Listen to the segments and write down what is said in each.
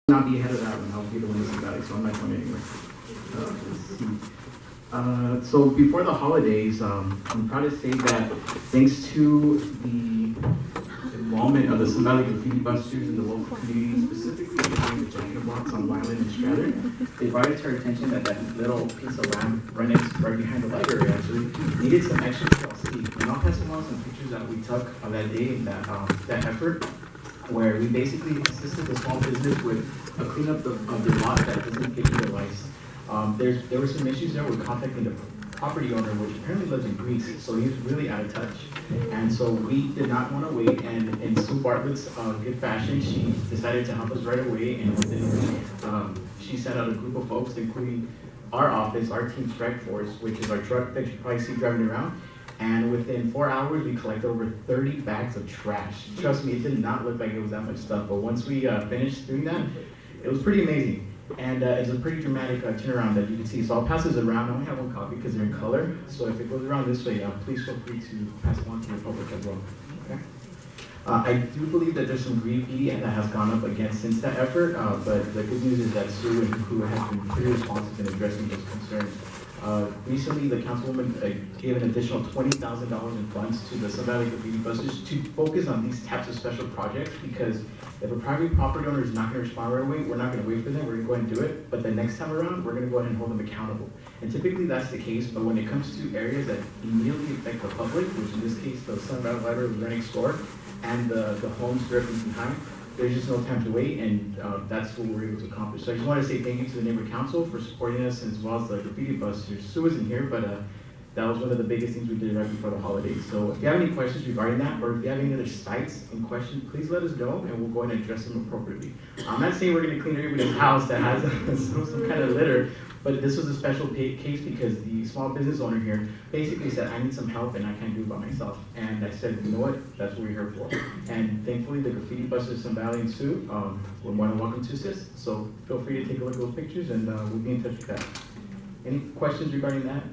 not be ahead of that one. I'll be the one that's about it, so I'm not going anywhere. Let's see. So before the holidays, I'm proud to say that thanks to the involvement of the Sun Valley Graffiti Busters in the local community, specifically behind the Jacket Box on Violin and Strathern, they brought it to our attention that that little piece of land right behind the library actually needed some extra TLC. And I'll pass along some pictures that we took of that day and that effort, where we basically assisted the small business with a cleanup of their lot that doesn't get utilized. There were some issues there with contacting the property owner, which apparently lives in Greece, so he's really out of touch. And so we did not want to wait, and in Sue Bartlett's good fashion, she decided to help us right away, and within a week, she sent out a group of folks, including our office, our Team Strike Force, which is our truck that you probably see driving around. And within 4 hours, we collected over 30 bags of trash. Trust me, it did not look like it was that much stuff, but once we finished doing that, it was pretty amazing. And it's a pretty dramatic turnaround that you can see. So I'll pass this around. I only have one copy because they're in color. So if it goes around this way, please feel free to pass it on to the public as well. Okay? I do believe that there's some graffiti that has gone up again since that effort, but the good news is that Sue and the crew have been pretty responsive in addressing those concerns. Recently, the councilwoman gave an additional $20,000 in funds to the Sun Valley Graffiti Busters to focus on these types of special projects, because if a private property owner is not going to respond right away, we're not going to wait for them, we're going to go ahead and do it, but the next time around, we're going to go ahead and hold them accountable. And typically that's the case, but when it comes to areas that immediately affect the public, which in this case, the Sun Valley Library was right next door, and the homes directly behind, there's just no time to wait, and that's what we're able to accomplish. So I just want to say thank you to the neighborhood council for supporting us, as well as the graffiti busters. Sue isn't here, but that was one of the biggest things we did right before the holidays. So if you have any questions regarding that, or if you have any other sites in question, please let us know, and we'll go ahead and address them appropriately. I'm not saying we're going to clean everybody's house that has some kind of litter, but this was a special case because the small business owner here basically said, I need some help and I can't do it by myself. And I said, you know what, that's what we're here for. And thankfully the graffiti busters, Sun Valley and Sue, were more than welcome to assist. So feel free to take a look at those pictures, and we'll be in touch with that. Any questions regarding that?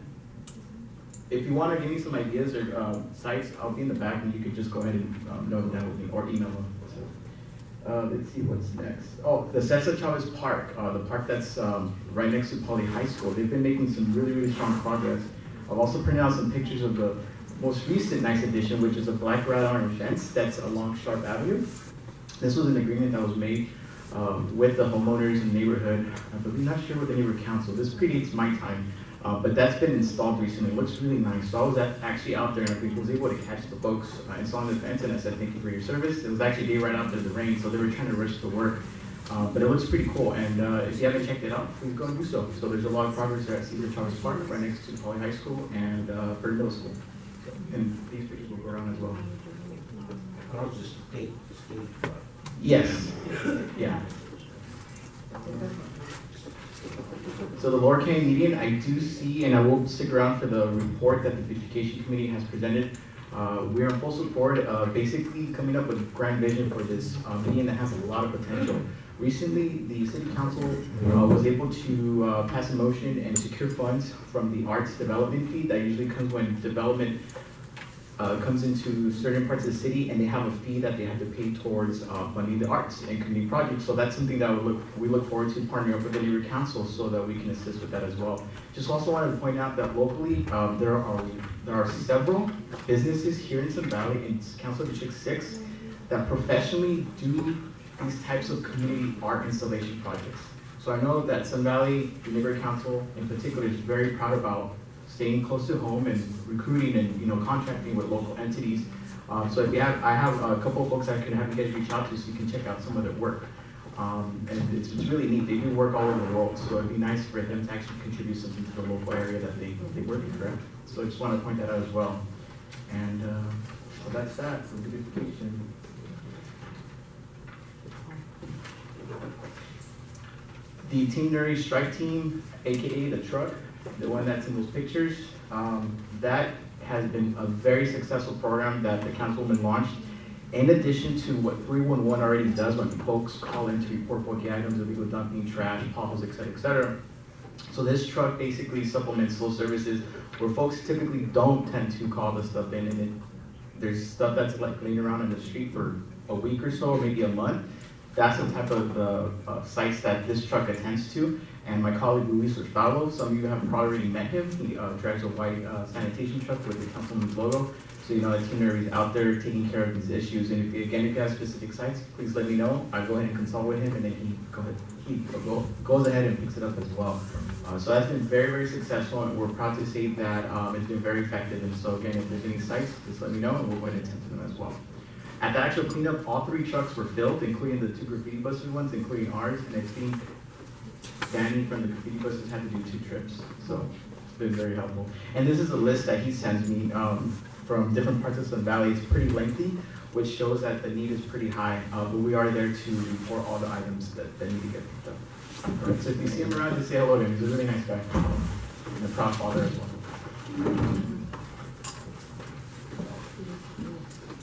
If you want to give me some ideas or sites, I'll be in the back and you could just go ahead and note them down with me or email them. Let's see what's next. Oh, the Cesar Chavez Park, the park that's right next to Poly High School. They've been making some really strong progress. I've also printed out some pictures of the most recent nice addition, which is a black wrought iron fence that's along Sharp Avenue. This was an agreement that was made with the homeowners in the neighborhood. I'm not sure with the neighborhood council. This predates my time. But that's been installed recently. It looks really nice. So I was actually out there, and I was able to catch the folks installing the fence, and I said, thank you for your service. It was actually day right after the rain, so they were trying to rush to work. But it looks pretty cool, and if you haven't checked it out, please go and do so. So there's a lot of progress there at Cesar Chavez Park, right next to Poly High School and Bird Middle School. And these pictures will go around as well. Yes. Yeah. So the Lower County Median, I do see, and I will stick around for the report that the Beautification Committee has presented. We are in full support of basically coming up with a grand vision for this median that has a lot of potential. Recently, the City Council was able to pass a motion and secure funds from the arts development fee that usually comes when development comes into certain parts of the city, and they have a fee that they have to pay towards funding the arts and community projects. So that's something that we look forward to partnering up with the neighborhood council so that we can assist with that as well. Just also wanted to point out that locally there are several businesses here in Sun Valley in Council District 6 that professionally do these types of community art installation projects. So I know that Sun Valley, the neighborhood council in particular, is very proud about staying close to home and recruiting and contracting with local entities. So if I have a couple of folks I can have you guys reach out to so you can check out some of their work. And it's really neat. They do work all over the world, so it'd be nice for them to actually contribute something to the local area that they work in, correct? So I just want to point that out as well. And so that's that for beautification. The Team Nerdy Strike Team, aka the truck, the one that's in those pictures, that has been a very successful program that the councilwoman launched. In addition to what 311 already does when folks call in to report bulky items, illegal dumping, trash, potholes, et cetera, et cetera. So this truck basically supplements those services where folks typically don't tend to call this stuff in, and there's stuff that's like laying around in the street for a week or so, or maybe a month. that's the type of sites that this truck attends to. And my colleague Luis Hurtado, some of you have probably already met him. He drives a white sanitation truck with the councilman's logo. So you know that he's out there taking care of these issues. And if you have specific sites, please let me know. I go ahead and consult with him, and then he goes ahead and picks it up as well. So that's been very, very successful, and we're proud to say that it's been very effective. And so again, if there's any sites, just let me know, and we'll go ahead and attend to them as well. At the actual cleanup, all 3 trucks were filled, including the 2 graffiti busters ones, including ours. And I think Danny from the graffiti busters had to do 2 trips. So it's been very helpful. And this is a list that he sends me from different parts of Sun Valley. It's pretty lengthy, which shows that the need is pretty high. But we are there to report all the items that need to get picked up. All right, so if you see him around, just say hello to him. He's a really nice guy. And a proud father as well.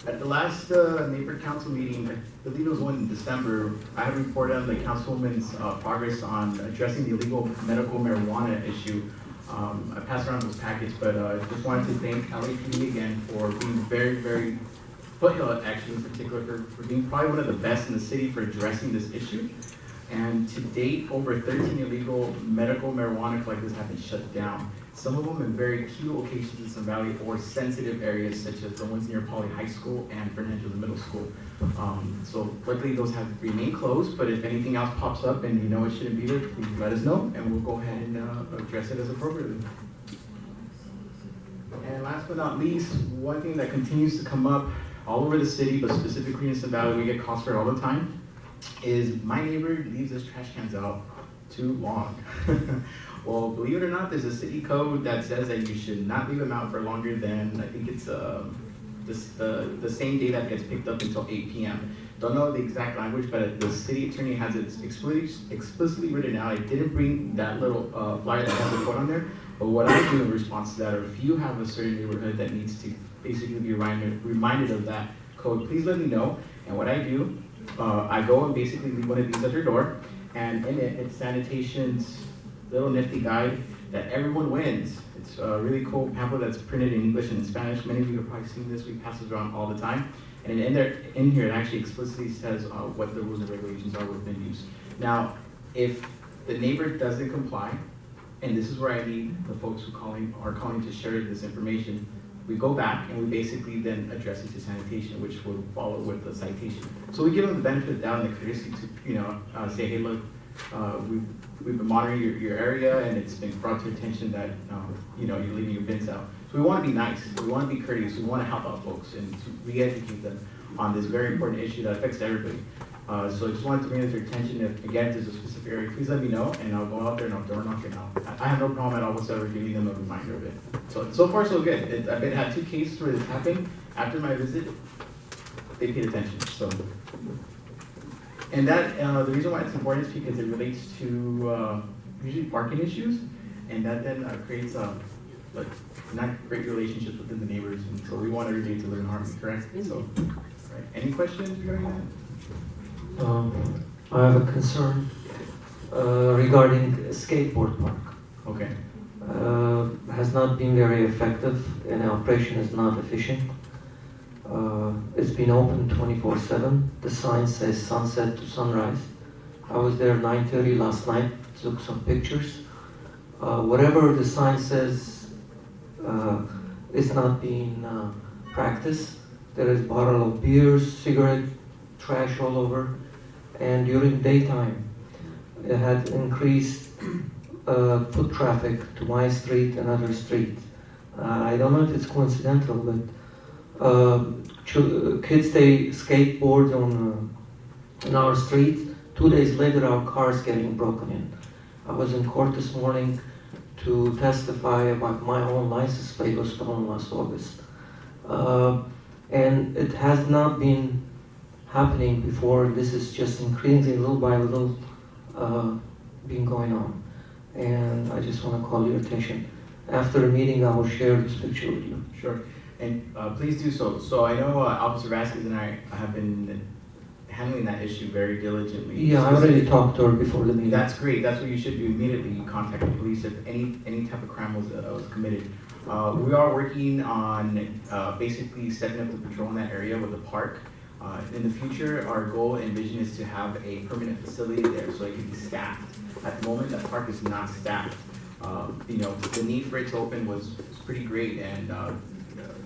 At the last neighbor council meeting, I believe it was one in December, I had reported on the councilwoman's progress on addressing the illegal medical marijuana issue. I passed around those packets, but I just wanted to thank LAPD again for being very, very, Foothill actually in particular, for being probably one of the best in the city for addressing this issue. And to date, over 13 illegal medical marijuana collectors have been shut down. Some of them in very key locations in Sun Valley or sensitive areas such as the ones near Poly High School and Fernandez Middle School. So luckily those have remained closed, but if anything else pops up and you know it shouldn't be there, please let us know and we'll go ahead and address it as appropriately. And last but not least, one thing that continues to come up all over the city, but specifically in Sun Valley, we get calls for it all the time, is my neighbor leaves his trash cans out too long. Well, believe it or not, there's a city code that says that you should not leave them out for longer than, I think it's the same day that gets picked up until 8 p.m. Don't know the exact language, but the city attorney has it explicitly written out. I didn't bring that little flyer that has the code on there, but what I do in response to that, or if you have a certain neighborhood that needs to basically be reminded of that code, please let me know. And what I do, I go and basically leave one of these at your door, and in it, it's sanitation's little nifty guide that everyone wins. It's a really cool pamphlet that's printed in English and in Spanish. Many of you have probably seen this. We pass it around all the time. And in here, it actually explicitly says what the rules and regulations are within use. Now, if the neighbor doesn't comply, and this is where I need the folks who are calling to share this information, we go back and we basically then address it to sanitation, which will follow with the citation. So we give them the benefit of the doubt and the courtesy to, say, hey, look, we've been monitoring your area and it's been brought to attention that, you're leaving your bins out. So we want to be nice, we want to be courteous, we want to help out folks and to re-educate them on this very important issue that affects everybody. So I just wanted to bring it to your attention. If, again, if there's a specific area, please let me know, and I'll go out there and I'll door knock it out. I have no problem at all whatsoever giving them a reminder of it. So far, so good. I've had 2 cases where this happened. After my visit, they paid attention. So, and that the reason why it's important is because it relates to usually parking issues, and that then creates not great relationships within the neighbors. And so we want everybody to live in harmony, correct? So, right. Any questions regarding that? I have a concern regarding skateboard park. Okay. Has not been very effective and operation is not efficient. It's been open 24/7. The sign says sunset to sunrise. I was there 9:30 last night, took some pictures. Whatever the sign says is not being practiced. There is bottle of beers, cigarette, trash all over. And during daytime, it had increased foot traffic to my street and other streets. I don't know if it's coincidental, but kids they skateboard on our streets. 2 days later, our cars getting broken in. I was in court this morning to testify about my own license plate was stolen last August, and it has not been happening before. This is just increasing little by little, been going on. And I just want to call your attention. After the meeting, I will share this picture with you. Sure, and please do so. So I know Officer Vasquez and I have been handling that issue very diligently. Yeah, I already talked to her before the meeting. That's great. That's what you should do immediately. You contact the police if any type of crime was committed. We are working on basically setting up the patrol in that area with the park. In the future, our goal and vision is to have a permanent facility there so it can be staffed. At the moment, that park is not staffed. The need for it to open was pretty great, and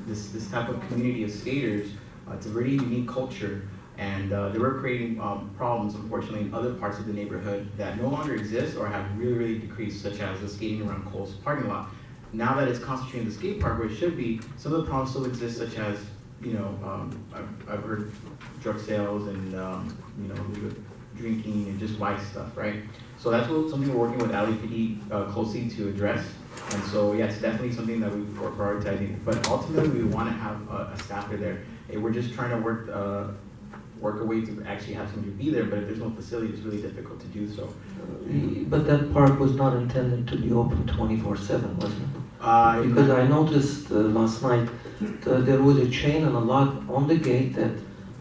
this type of community of skaters, it's a really unique culture, and they were creating problems, unfortunately, in other parts of the neighborhood that no longer exist or have really, really decreased, such as the skating around Cole's parking lot. Now that it's concentrated in the skate park where it should be, some of the problems still exist, such as, I've heard drug sales and, illegal drinking and just vice stuff, right? So that's something we're working with LAPD closely to address. And so, yeah, it's definitely something that we're prioritizing. But ultimately, we want to have a staffer there. We're just trying to work a way to actually have somebody be there, but if there's no facility, it's really difficult to do so. But that park was not intended to be open 24/7, wasn't it? Because I noticed last night there was a chain and a lock on the gate that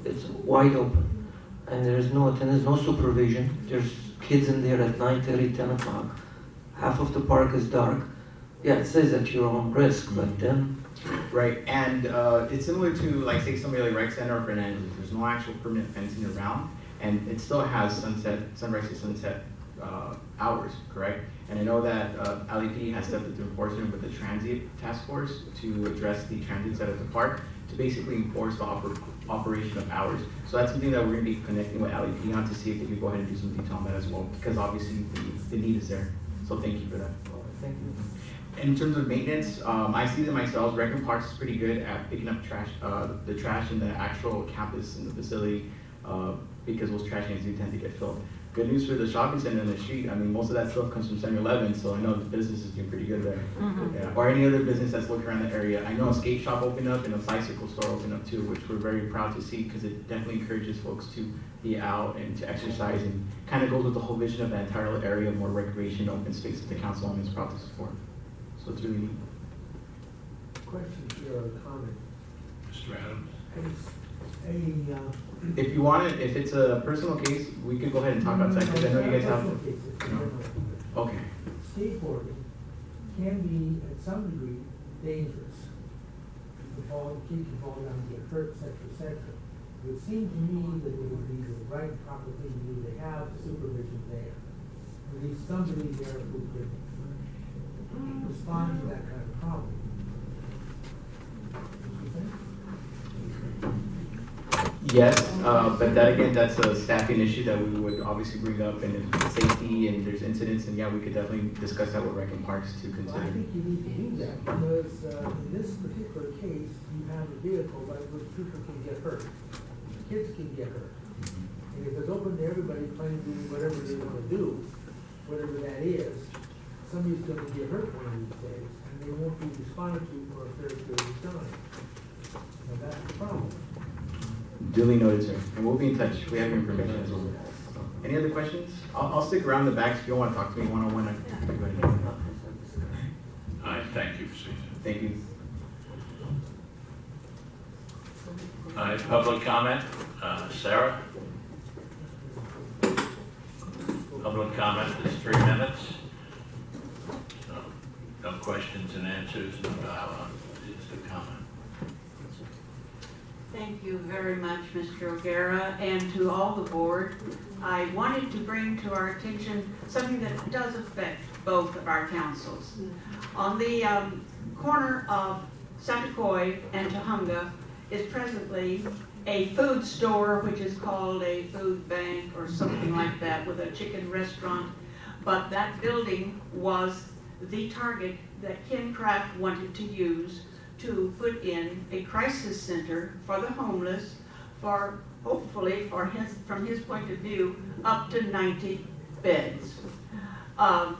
it's wide open, and there's no attendance, no supervision. There's kids in there at 9:30, 10 o'clock. Half of the park is dark. Yeah, it says at your own risk, but then... Right, and it's similar to, like, say, somebody like Rec Center or Fernandez. There's no actual permanent fencing around, and it still has sunrise to sunset hours, correct? And I know that LAPD has stepped into enforcement with the transit task force to address the transit side of the park to basically enforce the operation of hours. So that's something that we're going to be connecting with LAPD on to see if they can go ahead and do some detail on that as well, because obviously the need is there. So thank you for that. Thank you. In terms of maintenance, I see that myself. Recon Parks is pretty good at picking up trash, the trash in the actual campus in the facility, because those trash cans do tend to get filled. Good news for the shopping center in the street. I mean, most of that stuff comes from 7-Eleven, so I know the business is doing pretty good there. Yeah. Or any other business that's looking around the area. I know a skate shop opened up and a bicycle store opened up too, which we're very proud to see because it definitely encourages folks to be out and to exercise, and kind of goes with the whole vision of that entire area of more recreation, open space that the council is proud to support. So it's really neat. Question or comment? Mr. Adams? If you want it, if it's a personal case, we could go ahead and talk outside, because I know you guys have. Okay. Skateboarding can be, at some degree, dangerous. Kids can fall down and get hurt, et cetera, et cetera. It would seem to me that it would be the right and proper thing to do to have supervision there. At least somebody there who could respond to that kind of problem. Don't you think? Yes, but that again, that's a staffing issue that we would obviously bring up, and if it's safety and there's incidents, and yeah, we could definitely discuss that with Rec and Parks to Well, consider. I think you need to do that, because in this particular case, you have a vehicle by which people can get hurt. Kids can get hurt. And if it's open to everybody playing, doing whatever they want to do, whatever that is, somebody's going to get hurt one of these days, and they won't be responded to for a fair period of time. Now, that's the problem. Duly noted, sir, and we'll be in touch. We have your information as well. So, any other questions? I'll stick around the back if you don't want to talk to me one-on-one. I can go ahead. All right, thank you for saying Thank you. that. All right, public comment, Sarah? Public comment is 3 minutes. So, no questions and answers, no dialogue, just a comment. Thank you very much, Mr. O'Gara, and to all the board. I wanted to bring to our attention something that does affect both of our councils. On the corner of Satakoy and Tujunga is presently a food store, which is called a food bank or something like that, with a chicken restaurant. But that building was the target that Ken Kraft wanted to use to put in a crisis center for the homeless, for hopefully, from his point of view, up to 90 beds.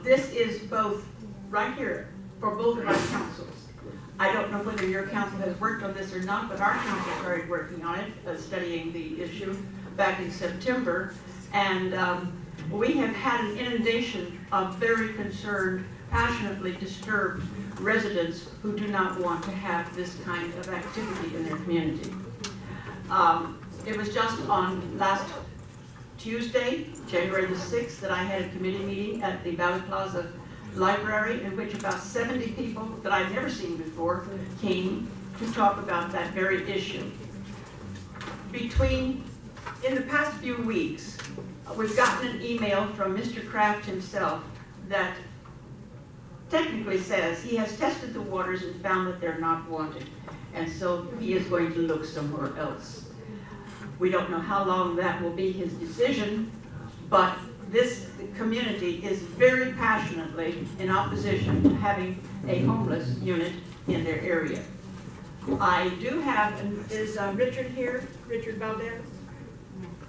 This is both right here for both of our councils. I don't know whether your council has worked on this or not, but our council started working on it, studying the issue back in September, and we have had an inundation of very concerned, passionately disturbed residents who do not want to have this kind of activity in their community. It was just on last Tuesday, January the 6th, that I had a committee meeting at the Valley Plaza Library, in which about 70 people that I'd never seen before came to talk about that very issue. in the past few weeks, we've gotten an email from Mr. Kraft himself that technically says he has tested the waters and found that they're not wanted. And so he is going to look somewhere else. We don't know how long that will be his decision, but this community is very passionately in opposition to having a homeless unit in their area. I do have, is Richard here? Richard Valdez?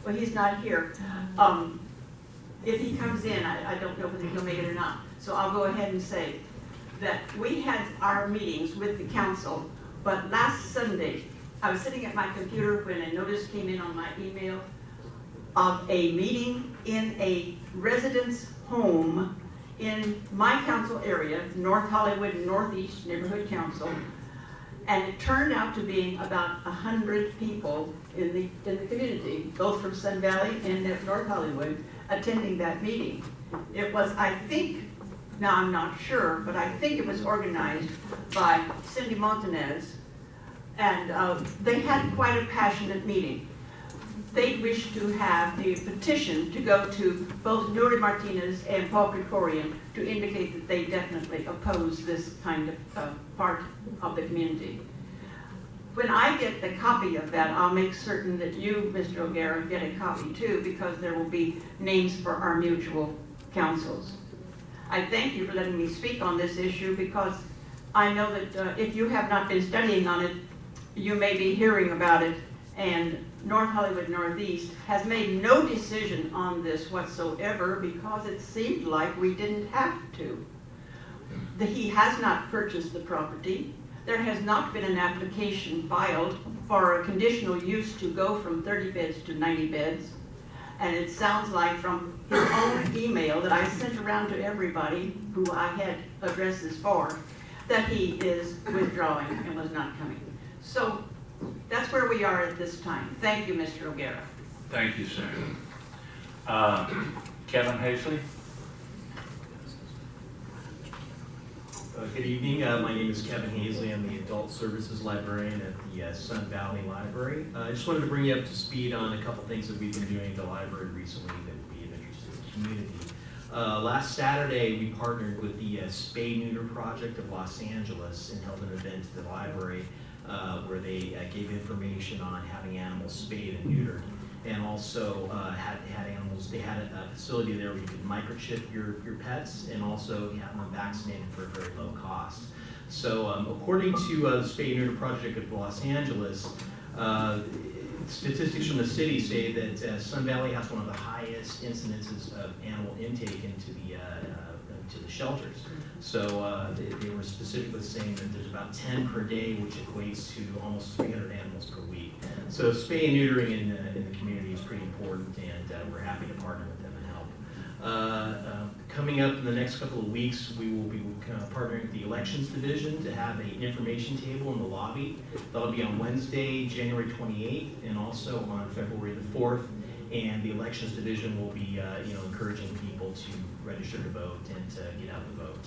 Well, he's not here. If he comes in, I don't know whether he'll make it or not. So I'll go ahead and say that we had our meetings with the council, but last Sunday, I was sitting at my computer when a notice came in on my email of a meeting in a residence home in my council area, North Hollywood and Northeast Neighborhood Council, and it turned out to be about 100 people in the community, both from Sun Valley and North Hollywood, attending that meeting. It was, I think, now I'm not sure, but I think it was organized by Cindy Montanez, and they had quite a passionate meeting. They wished to have a petition to go to both Nuri Martinez and Paul Krikorian to indicate that they definitely oppose this kind of part of the community. When I get the copy of that, I'll make certain that you, Mr. O'Gara, get a copy too, because there will be names for our mutual councils. I thank you for letting me speak on this issue, because I know that if you have not been studying on it, you may be hearing about it, and North Hollywood Northeast has made no decision on this whatsoever because it seemed like we didn't have to. He has not purchased the property. There has not been an application filed for a conditional use to go from 30 beds to 90 beds. And it sounds like from his own email that I sent around to everybody who I had addresses for, that he is withdrawing and was not coming. So that's where we are at this time. Thank you, Mr. O'Gara. Thank you, sir. Kevin Hazley? Good evening. My name is Kevin Hazley. I'm the Adult Services Librarian at the Sun Valley Library. I just wanted to bring you up to speed on a couple things that we've been doing at the library recently that would be of interest to the community. Last Saturday, we partnered with the Spay Neuter Project of Los Angeles and held an event at the library where they gave information on having animals spayed and neutered, and also had animals. They had a facility there where you could microchip your pets and also have them vaccinated for a very low cost. So according to the Spay Neuter Project of Los Angeles, statistics from the city say that Sun Valley has one of the highest incidences of animal intake into the shelters. So they were specifically saying that there's about 10 per day, which equates to almost 300 animals per week. So spay and neutering in the community is pretty important, and we're happy to partner with them and help. Coming up in the next couple of weeks, we will be partnering with the Elections Division to have an information table in the lobby. That'll be on Wednesday, January 28th, and also on February the 4th. And the Elections Division will be encouraging people to register to vote and to get out the vote.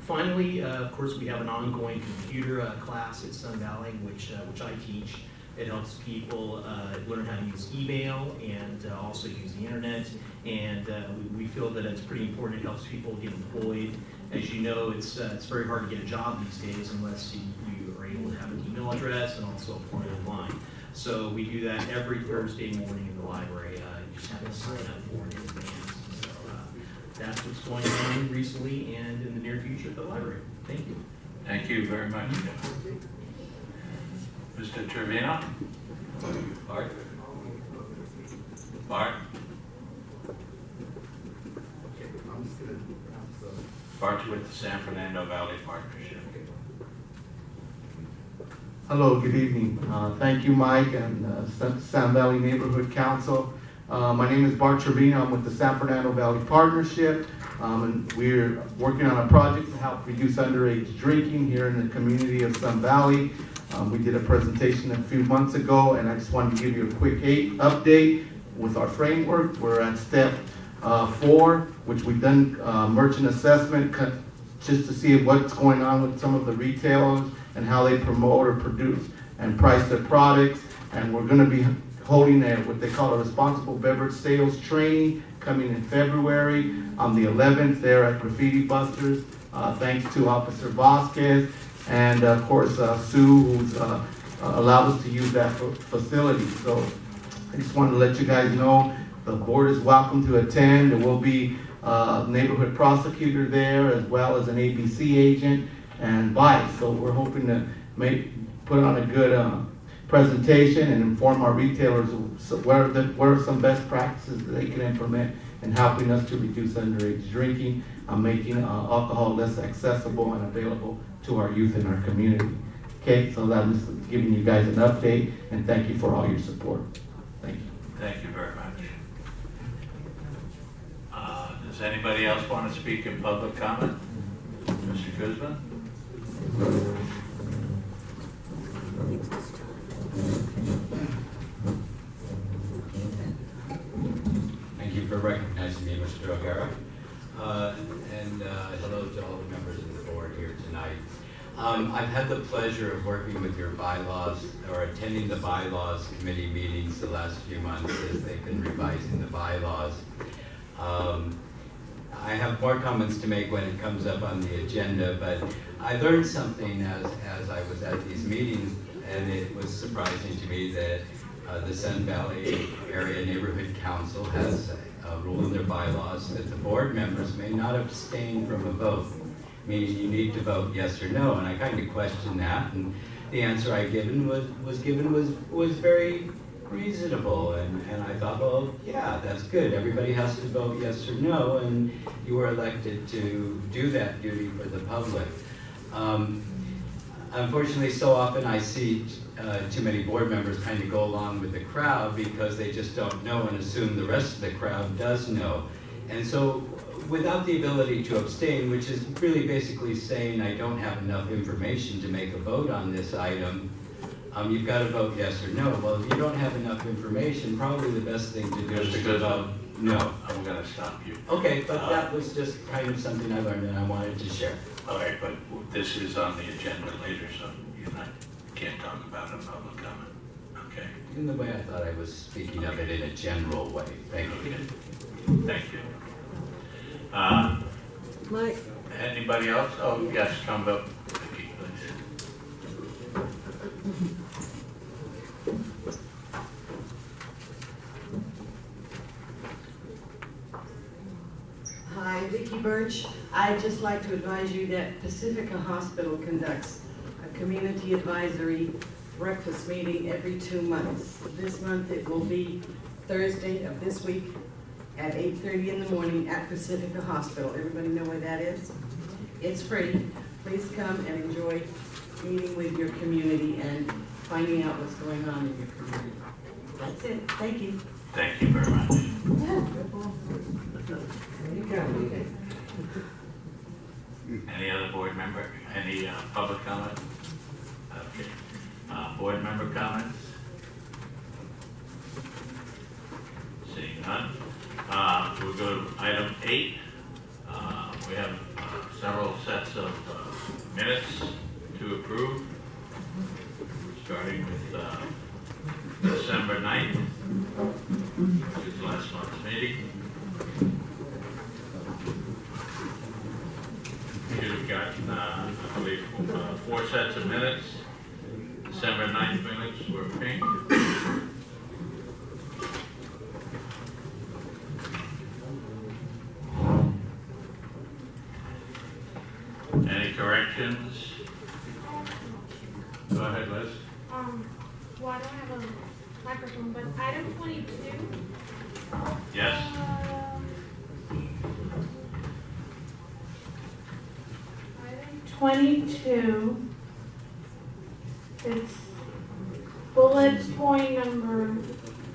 Finally, of course, we have an ongoing computer class at Sun Valley, which I teach. It helps people learn how to use email and also use the internet. And we feel that it's pretty important. It helps people get employed. As you know, it's very hard to get a job these days unless you are able to have an email address and also apply online. So we do that every Thursday morning in the library. You just have to sign up for it in advance. So that's what's going on recently and in the near future at the library. Thank you. Thank you very much. Mr. Trevino? Bart? Bart? Bart's with the San Fernando Valley Partnership. Hello, good evening. Thank you, Mike, and San Valley Neighborhood Council. My name is Bart Trevino. I'm with the San Fernando Valley Partnership, and we're working on a project to help reduce underage drinking here in the community of Sun Valley. We did a presentation a few months ago, and I just wanted to give you a quick update with our framework. We're at step 4, which we've done merchant assessment just to see what's going on with some of the retailers and how they promote or produce and price their products. and we're gonna be holding what they call a responsible beverage sales training coming in February on the 11th there at Graffiti Busters. Thanks to Officer Vasquez and of course Sue, who's allowed us to use that facility. So I just wanted to let you guys know the board is welcome to attend. There will be a neighborhood prosecutor there as well as an ABC agent and vice. So we're hoping to put on a good presentation and inform our retailers of what are some best practices that they can implement in helping us to reduce underage drinking, making alcohol less accessible and available to our youth in our community. Okay, so I'm just giving you guys an update and thank you for all your support. Thank you. Thank you very much. Does anybody else want to speak in public comment? Mr. Kuzma? Thank you for recognizing me, Mr. O'Gara. And hello to all the members of the board here tonight. I've had the pleasure of working with your bylaws, or attending the bylaws committee meetings the last few months as they've been revising the bylaws. I have more comments to make when it comes up on the agenda, but I learned something as I was at these meetings, and it was surprising to me that the Sun Valley Area Neighborhood Council has a rule in their bylaws that the board members may not abstain from a vote, meaning you need to vote yes or no, and I kind of questioned that, and the answer I was very reasonable, and I thought, well, yeah, that's good. Everybody has to vote yes or no, and you were elected to do that duty for the public. Unfortunately, so often I see too many board members kind of go along with the crowd because they just don't know and assume the rest of the crowd does know. And so without the ability to abstain, which is really basically saying I don't have enough information to make a vote on this item, you've got to vote yes or no. Well, if you don't have enough information, probably the best thing to do is to vote no. I'm going to stop you. Okay, but that was just kind of something I learned and I wanted to share. All right, but this is on the agenda later, so can't talk about it in public comment. Okay? In the way I thought I was speaking of it in a general way. Thank you. Thank you. Mike, Anybody else? Oh, yes, come up, Vicki, please. hi, Vicki Birch. I'd just like to advise you that Pacifica Hospital conducts a community advisory breakfast meeting every 2 months. This month it will be Thursday of this week at 8:30 in the morning at Pacifica Hospital. Everybody know where that is? It's free. Please come and enjoy meeting with your community and finding out what's going on in your community. That's it. Thank you. Thank you very much. Any other board member, any public comment? Okay. Board member comments? Seeing none. We'll go to item 8. We have several sets of minutes to approve, starting with December 9th, which is last month's meeting. You've got, I believe, 4 sets of minutes. December 9th minutes were pink. Any corrections? Go ahead, Liz. Well, I don't have a microphone, but item 22. Yes. Item 22. It's bullet point number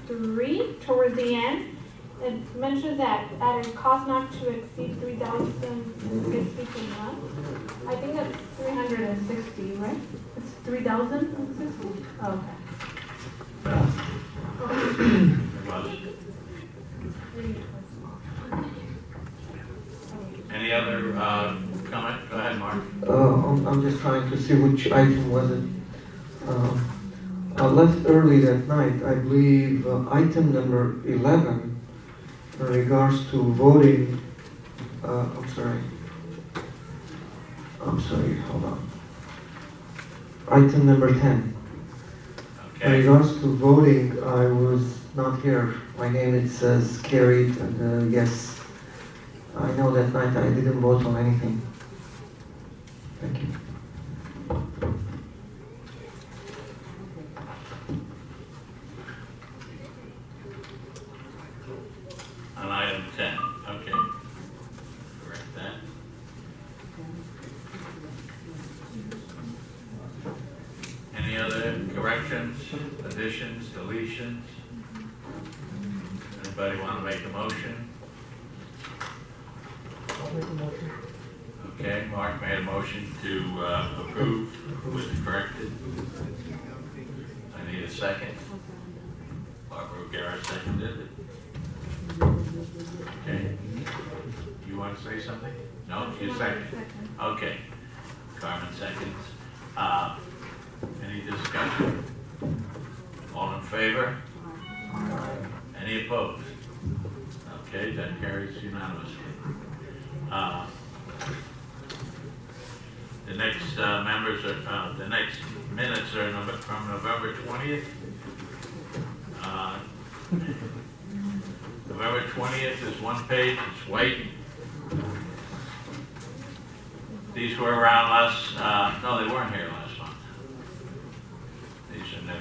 3 towards the end. It mentions that at a cost not to exceed 3,060 per month. I think that's 360, right? It's 3,060? Okay. Any other comment? Go ahead, Mark. I'm just trying to see which item was it. left early that night. I believe item number 11 in regards to voting, I'm sorry, hold on. Item number 10. In Okay, regards to voting, I was not here. My name, it says carried, and yes, I know that night I didn't vote on anything. Thank you. on item 10, okay. Correct that. Any other corrections, additions, deletions? Anybody want to make a motion? I'll make a motion. Okay, Mark made a motion to approve with corrected. I need a second. Barbara O'Gara seconded it. Okay. You want to say something? No, you second. Okay. Carmen seconds. Any discussion? All in favor? Any opposed? Okay, that carries unanimously. The next members are, the next minutes are from November 20th. November 20th is one page, it's white. These were around last, no, they weren't here last month. These are new.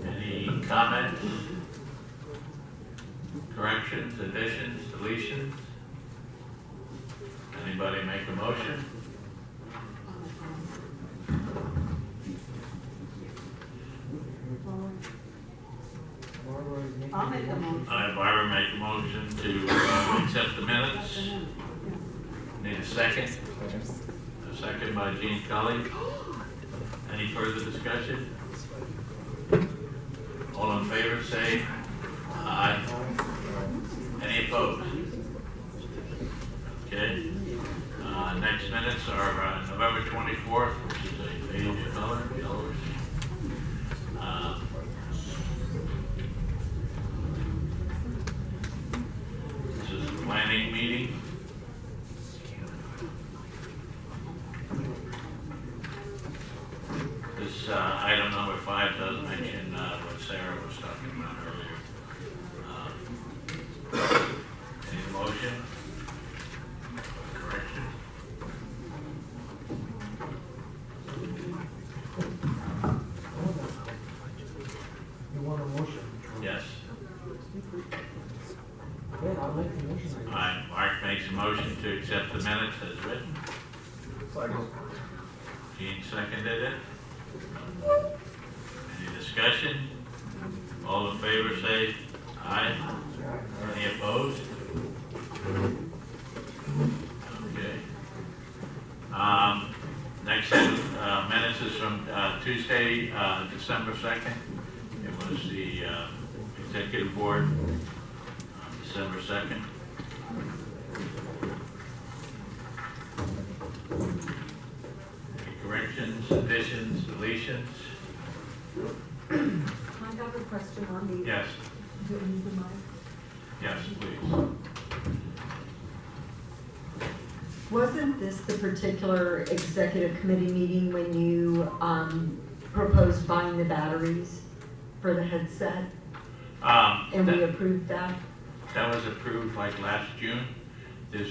Any comments? Corrections, additions, deletions? Anybody make a motion? I'll make a motion. Barbara make a motion to accept the minutes. Need a second? A second by Gene Cully. Any further discussion? All in favor, say aye. Any opposed? Okay. Next minutes are November 24th, which is a page of colors. This is the planning meeting. This item number 5 does mention what Sarah was talking about earlier. Any motion? Correction? You want a motion? Yes. Yeah, I'll make the motion. All right, Mark makes a motion to accept the minutes as written. Gene seconded it. Any discussion? All in favor say aye. Any opposed? Okay. Next minutes is from Tuesday, December 2nd. It was the executive board, December 2nd. Any corrections, additions, deletions? I have a question on the. Yes, Do you need the mic? yes, please. Wasn't this the particular executive committee meeting when you proposed buying the batteries for the headset? And we approved that? That was approved like last June. This,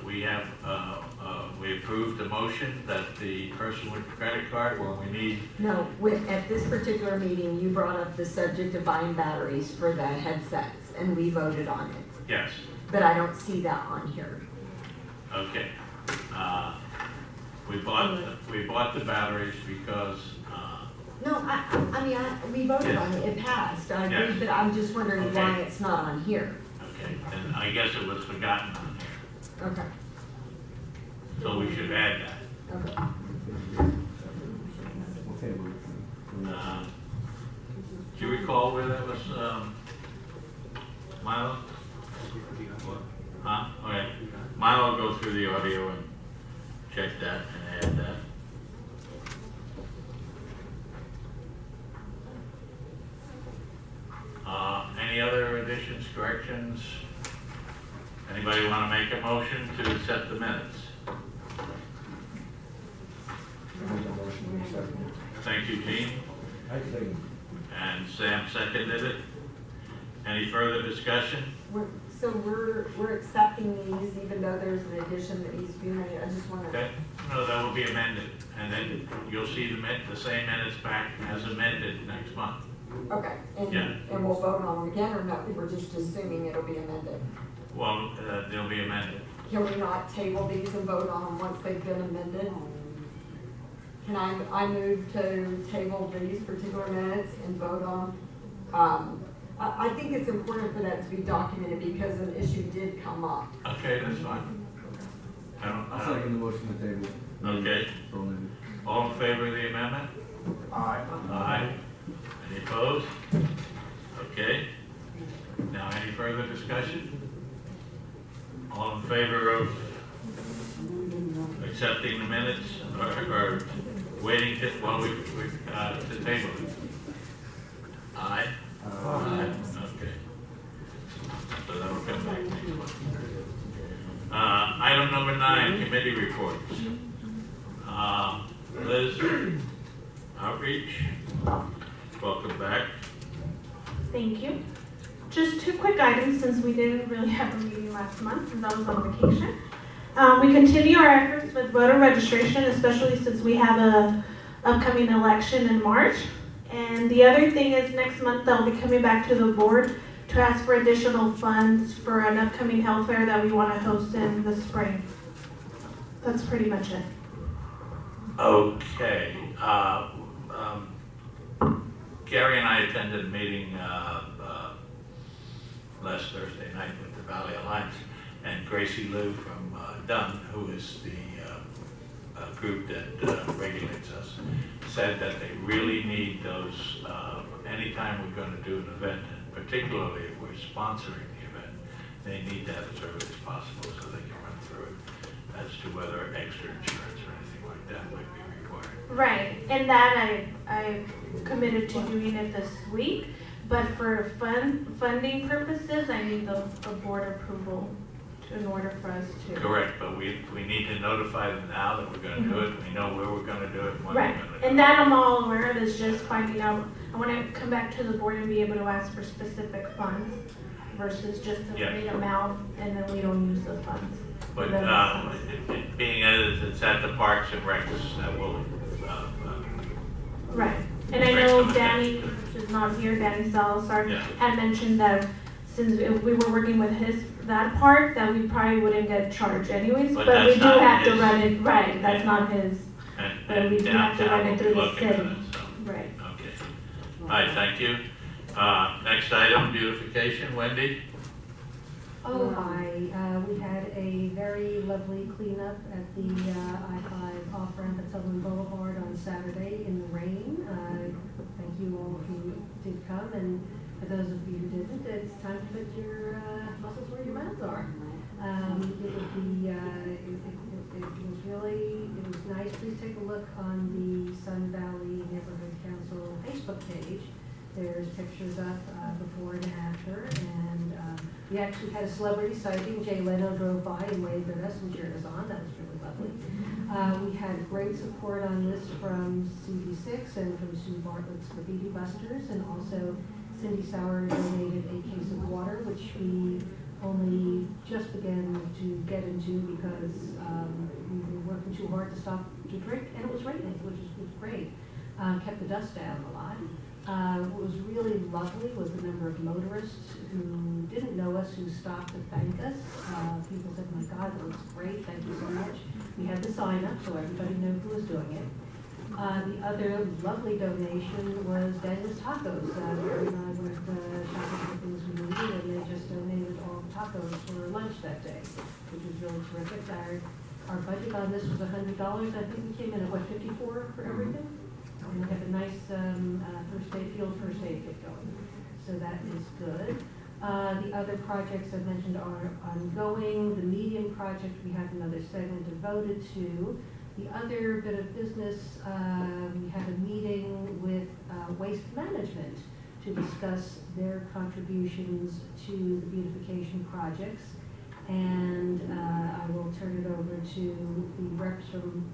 we approved the motion that the person with the credit card, when we need, No, at this particular meeting, you brought up the subject of buying batteries for the headsets, and we voted on it. yes, But I don't see that on here. okay. We bought the batteries because, No, I mean, we voted Yes. on it, it passed, I Yes. agree, but I'm just wondering why Okay. it's not on here. okay, and I guess it was forgotten on here, Okay, so we should add that. okay. recall where that was, Milo? Huh? All right. Milo will go through the audio and check that and add that. Any other additions, corrections? Anybody want to make a motion to accept the minutes? Thank you, Gene. And Sam seconded it. Any further discussion? So we're accepting these even though there's an addition that needs to be made. I just want to. Okay, no, that will be amended, and then you'll see the same minutes back as amended next month. Okay, Yeah. and we'll vote on them again or not? We're just assuming it'll be amended. Well, they'll be amended. Can we not table these and vote on them once they've been amended? Can I move to table these particular minutes and vote on? I think it's important for that to be documented because an issue did come up. Okay, that's fine. I'll second the motion to table. Okay, So moved. all in favor of the amendment? Aye. Aye. Any opposed? Okay. Now, any further discussion? All in favor of accepting the minutes or waiting to, well, to table it? Aye? Aye. Okay. So that will come back next month. Item number 9, committee reports. Liz, outreach, welcome back. Thank you. Just 2 quick items since we didn't really have a meeting last month since I was on vacation. We continue our efforts with voter registration, especially since we have a upcoming election in March. And the other thing is next month I'll be coming back to the board to ask for additional funds for an upcoming health fair that we want to host in the spring. That's pretty much it. Okay. Gary and I attended a meeting last Thursday night with the Valley Alliance, and Gracie Liu from Dunn, who is the group that regulates us, said that they really need those anytime we're going to do an event, and particularly if we're sponsoring the event, they need that as early as possible so they can run through it as to whether extra insurance or anything like that might be required. Right, and that I committed to doing it this week, but for funding purposes, I need the board approval in order for us to. Correct, but we need to notify them now that we're going to do it. We know where we're going to do it and when Right, we're going to do and it. that I'm all aware of, is just finding out, I want to come back to the board and be able to ask for specific funds versus just a Yeah. great amount and then we don't use the funds. But That makes sense. it being as it's at the Parks and Recs, that will, Right, and I know Danny, which is not here, Danny Salazar, Yeah. had mentioned that since if we were working with that part, that we probably wouldn't get charged anyways, But but we that's do not have to his. run it, right, that's Yeah. not his, but we and do have to run downtown will it be through the looking at city. it, so, Right. okay. All right, thank you. Next item, beautification, Wendy? Oh, hi. We had a very lovely cleanup at the I-5 off-ramp at Sutherland Boulevard on Saturday in the rain. Thank you all who did come, and for those of you who didn't, it's time to put your muscles where your mouths are. It was nice. Please take a look on the Sun Valley Neighborhood Council Facebook page. There's pictures up before and after, and we actually had a celebrity sighting. Jay Leno drove by and waved at us and cheered us on. That was really lovely. We had great support on this from CD6 and from Sue Bartlett's Graffiti Busters, and also Cindy Sauer donated a case of water, which we only just began to get into because we were working too hard to stop to drink, and it was raining, which was great. Kept the dust down a lot. What was really lovely was the number of motorists who didn't know us, who stopped to thank us. People said, "My God, that looks great, thank you so much." We had the sign up so everybody knew who was doing it. The other lovely donation was Daniel's Tacos. Gary and I went shopping for things we needed, and they just donated all the tacos for lunch that day, which was really terrific. Our budget on this was $100. I think we came in at, what, $54 for everything? And we have a nice field first aid kit going, so that is good. The other projects I mentioned are ongoing. The medium project, we have another segment devoted to. The other bit of business, we had a meeting with Waste Management to discuss their contributions to the beautification projects. And I will turn it over to the reps from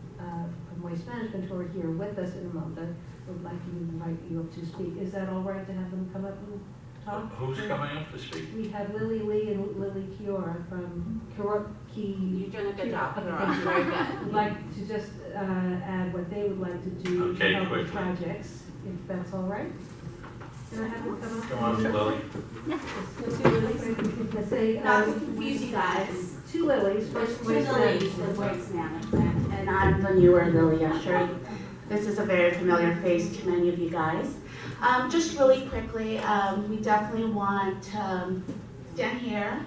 Waste Management who are here with us in a moment. I would like to invite you up to speak. Is that all right to have them come up and talk? Who's coming up to speak? We have Lily Lee and Lily Kiora from You're doing a good job, Okay, Kiora. thank you. Very good. Would like to just add what they would like to do Okay, to help with quickly. projects, if that's all right. Can I have them come up? Come on, Lily. Let's say, Not to confuse you guys, two Lilies, there's first two Waste Lilies Management. with Waste Management, and I'm the newer Lily, I'm sure this is a very familiar face to many of you guys. Just really quickly, we definitely want to stand here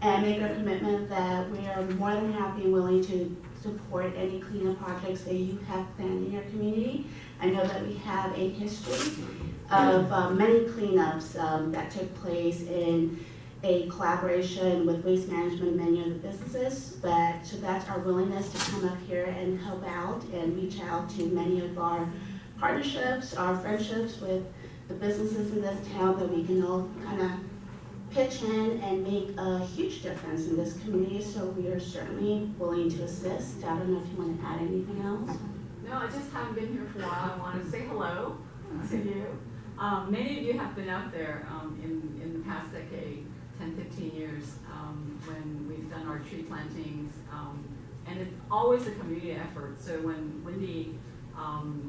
and make a commitment that we are more than happy and willing to support any cleanup projects that you have planned in your community. I know that we have a history of many cleanups that took place in a collaboration with Waste Management and many other businesses, but so that's our willingness to come up here and help out and reach out to many of our partnerships, our friendships with the businesses in this town that we can all kind of pitch in and make a huge difference in this community, so we are certainly willing to assist. I don't know if you want to add anything else. No, I just haven't been here for a while. I want to say hello to you. Many of you have been out there in the past decade, 10, 15 years, when we've done our tree plantings, and it's always a community effort. So when Wendy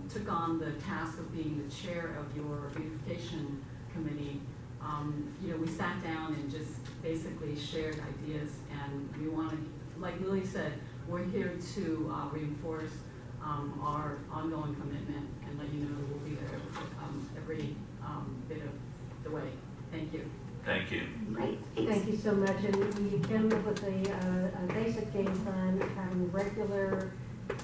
took on the task of being the chair of your beautification committee, we sat down and just basically shared ideas, and we want to, like Lily said, we're here to reinforce our ongoing commitment and let you know we'll be there every bit of the way. Thank you. Thank you. Great. Thank you so much, and we came up with a basic game plan, having regular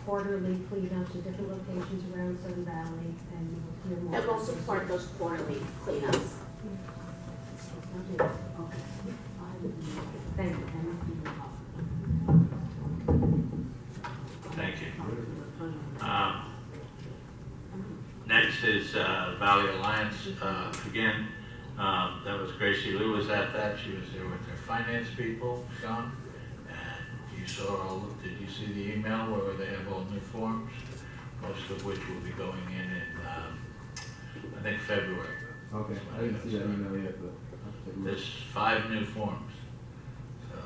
quarterly cleanups at different locations around Sun Valley, and you'll hear more. And we'll support those quarterly cleanups. Thank you. Thank you. Next is Valley Alliance. Again, that was Gracie Lou was at that. She was there with their finance people, Sean. And you saw did you see the email where they have all new forms? Most of which will be going in I think February. Okay, I didn't see that email yet, but. There's 5 new forms. So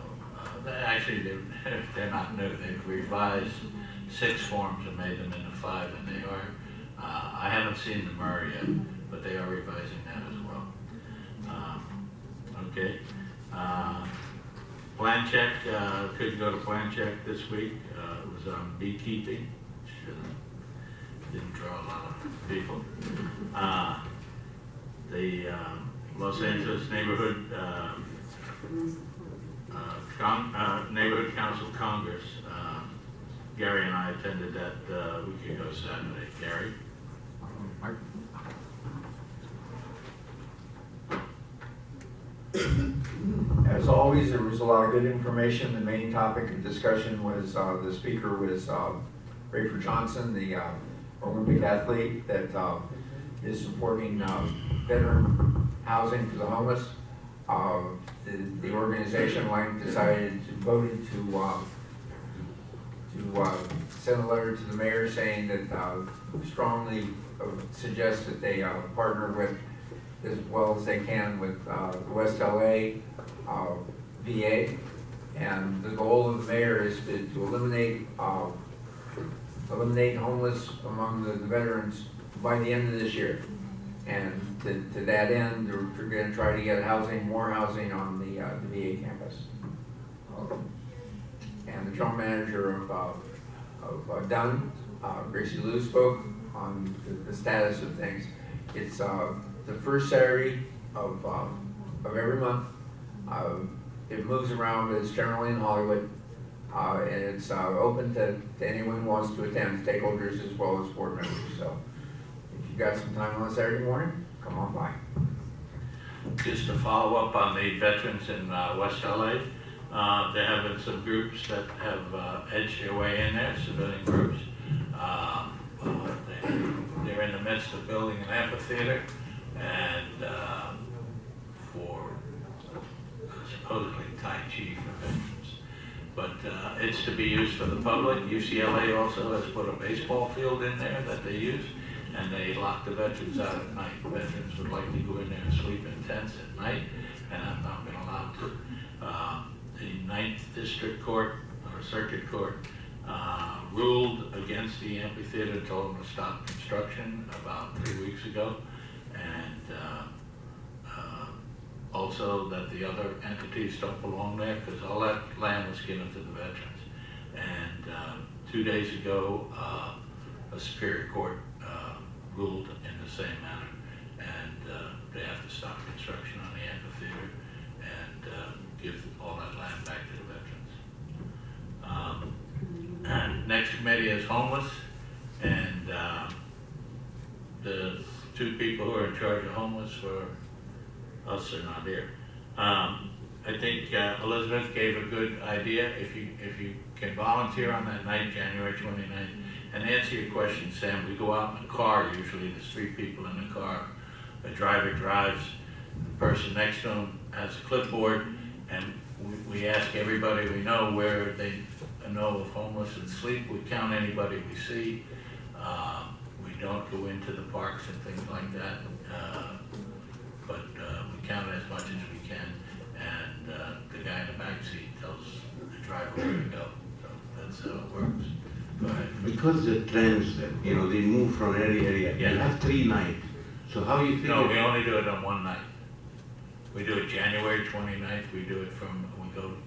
actually they're not new. They've revised 6 forms and made them into 5, and they are. I haven't seen the MER yet, but they are revising that as well. Okay. Plan check, couldn't go to plan check this week. It was on beekeeping, which didn't draw a lot of people. The Los Angeles Neighborhood Neighborhood Council Congress. Gary and I attended that a week ago Saturday. Gary? As always, there was a lot of good information. The main topic of discussion was, the speaker was Rayford Johnson, the Olympic athlete that is supporting veteran housing for the homeless. The organization decided to vote to send a letter to the mayor saying that strongly suggest that they partner with as well as they can with the West LA VA, and the goal of the mayor is to eliminate homeless among the veterans by the end of this year. And to that end, we're going to try to get more housing on the VA campus. And the general manager of Dunn, Gracie Lou, spoke on the status of things. It's the first Saturday of every month. It moves around, but it's generally in Hollywood. And it's open to anyone who wants to attend, stakeholders as well as board members. So if you got some time on Saturday morning, come on by. Just to follow up on the veterans in West LA, there have been some groups that have edged their way in there, civilian groups. They're in the midst of building an amphitheater, and for supposedly Tai Chi for veterans. But it's to be used for the public. UCLA also has put a baseball field in there that they use, and they lock the veterans out at night. Veterans would like to go in there and sleep in tents at night, and have not been allowed to. The 9th District Court, or Circuit Court, ruled against the amphitheater, told them to stop construction about 3 weeks ago, and also that the other entities don't belong there, because all that land was given to the veterans. And 2 days ago, a Superior Court ruled in the same manner, and they have to stop construction on the amphitheater and give all that land back to the veterans. And next committee is homeless, and the 2 people who are in charge of homeless for us are not here. I think Elizabeth gave a good idea. If you can volunteer on that night, January 29th, and answer your question, Sam, we go out in a car usually. There's 3 people in the car. The driver drives, the person next to him has a clipboard, and we ask everybody we know where they know of homeless and sleep. We count anybody we see. We don't go into the parks and things like that, but we count as much as we can, and the guy in the back seat tells the driver where to go. So that's how it works. Go ahead. Because the trends, they move from area to area. Yeah. You have 3 nights. So how you feel? No, we only do it on one night. We do it January 29th. We do it we go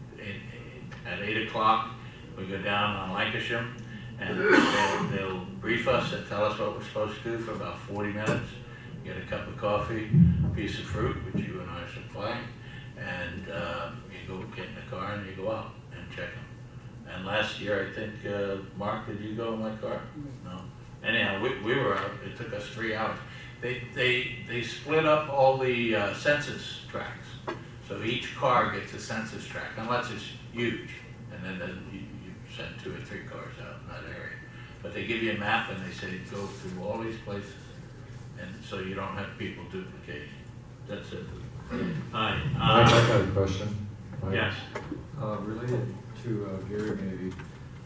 at 8 o'clock. We go down on Lancashire, and they'll brief us and tell us what we're supposed to do for about 40 minutes. Get a cup of coffee, a piece of fruit, which you and I are supplying, and you go get in the car and you go out and check them. And last year, I think, Mark, did you go in my car? No. Anyhow, we were out. It took us 3 hours. They split up all the census tracts. So each car gets a census tract, unless it's huge. And then you send 2 or 3 cars out in that area. But they give you a map and they say, go through all these places. And so you don't have people duplicating. That's it. Hi. I have a question. Yes. Related to Gary maybe.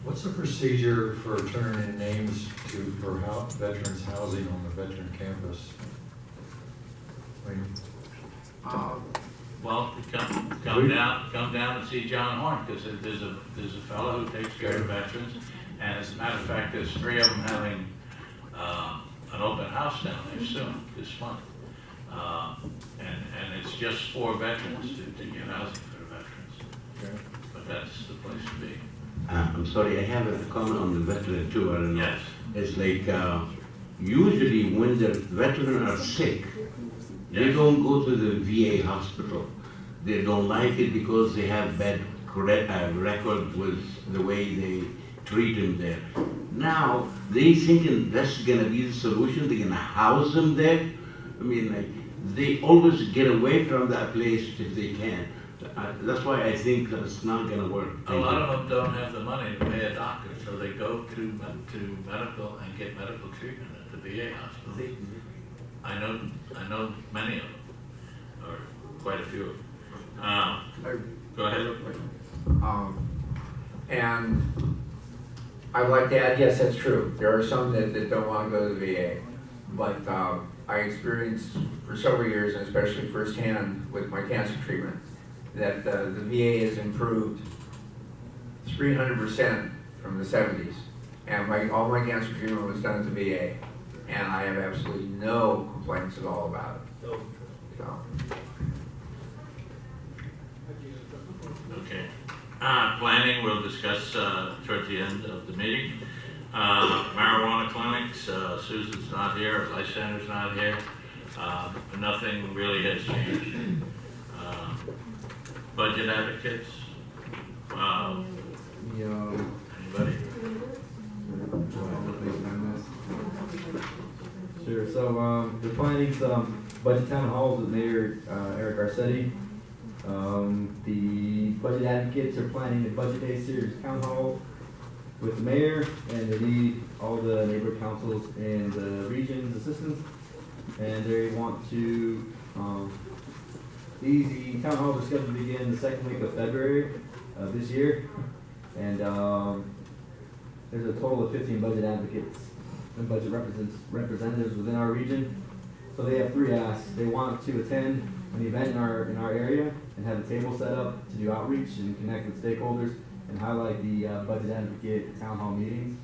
What's the procedure for turning in names for veterans housing on the veteran campus? Well, come down and see John Horn, because there's a fellow who takes care of veterans, and as a matter of fact, there's 3 of them having an open house down there soon, this month, and it's just for veterans to get housing for the veterans. Okay. But that's the place to be. I'm sorry, I have a comment on the veteran too. I don't know. Yes. It's like usually when the veterans are sick, they Yes. don't go to the VA hospital. They don't like it because they have bad record with the way they treat them there. Now they thinking that's gonna be the solution. They're gonna house them there. I mean, like, they always get away from that place if they can. That's why I think it's not gonna work. A lot of them don't have the money to pay a doctor, so they go to medical and get medical treatment at the VA hospital. I know many of them, or quite a few of them. Go ahead. And I'd like to add, yes, that's true. There are some that don't want to go to the VA. But I experienced for several years, and especially firsthand with my cancer treatment, that the VA has improved 300% from the 70s. And all my cancer treatment was done at the VA. And I have absolutely no complaints at all about it. So. Okay. Planning we'll discuss towards the end of the meeting. Marijuana clinics, Susan's not here, Lysander's not here. Nothing really has changed. Budget advocates? Anybody? Sure. So So they're planning some budget town halls with Mayor Eric Garcetti. The budget advocates are planning a budget day series town hall with the mayor, and they need all the neighborhood councils and the region's assistance. And they want to, the town halls are scheduled to begin the second week of February of this year. And there's a total of 15 budget advocates and budget representatives within our region. So they have 3 asks. They want to attend an event in our area and have a table set up to do outreach and connect with stakeholders and highlight the budget advocate town hall meetings.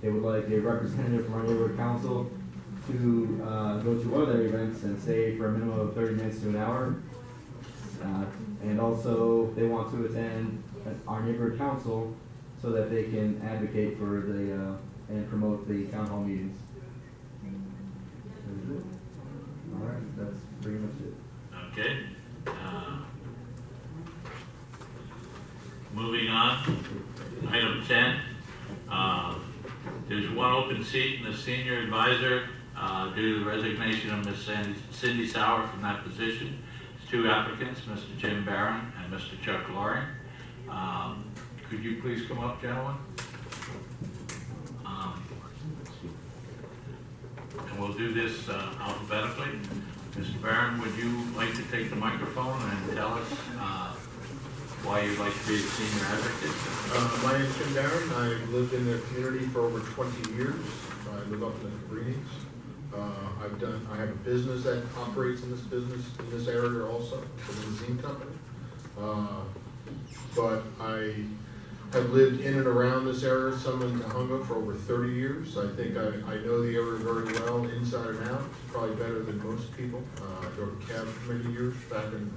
They would like a representative from our neighborhood council to go to one of their events and stay for a minimum of 30 minutes to an hour. And also they want to attend our neighborhood council so that they can advocate for the and promote the town hall meetings. All right, that's pretty much it. Okay. Moving on, item 10. There's one open seat in the senior advisor due to the resignation of Ms. Cindy Sauer from that position. There's 2 applicants, Mr. Jim Barron and Mr. Chuck Loring. Could you please come up, gentlemen? And we'll do this alphabetically. Mr. Barron, would you like to take the microphone and tell us why you'd like to be a senior advocate? My name is Jim Barron. I've lived in the community for over 20 years. I live up in the Cabrini. I have a business that operates in this area also, it's a limousine company. But I have lived in and around this area, some in Cahunga, for over 30 years. I think I know the area very well, inside and out, probably better than most people. I drove a cab for many years, back in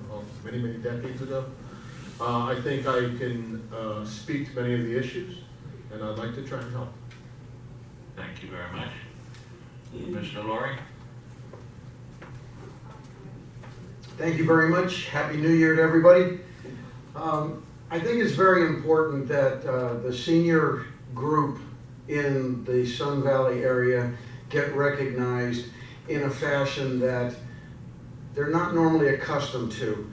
many, many decades ago. I think I can speak to many of the issues, and I'd like to try and help. Thank you very much. Mr. Loring? Thank you very much. Happy New Year to everybody. I think it's very important that the senior group in the Sun Valley area get recognized in a fashion that they're not normally accustomed to.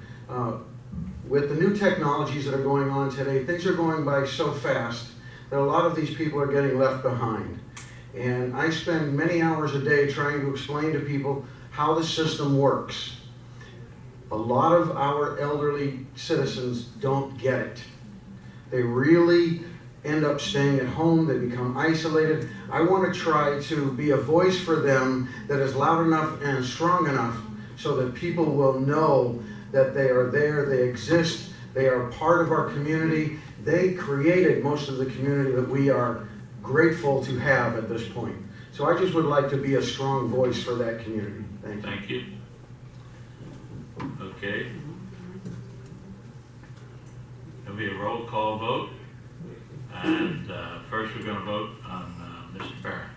With the new technologies that are going on today, things are going by so fast that a lot of these people are getting left behind. And I spend many hours a day trying to explain to people how the system works. A lot of our elderly citizens don't get it. They really end up staying at home, they become isolated. I want to try to be a voice for them that is loud enough and strong enough so that people will know that they are there, they exist, they are part of our community. They created most of the community that we are grateful to have at this point. So I just would like to be a strong voice for that community. Thank you. Thank you. Okay. There'll be a roll call vote. And first we're going to vote on Mr. Barron.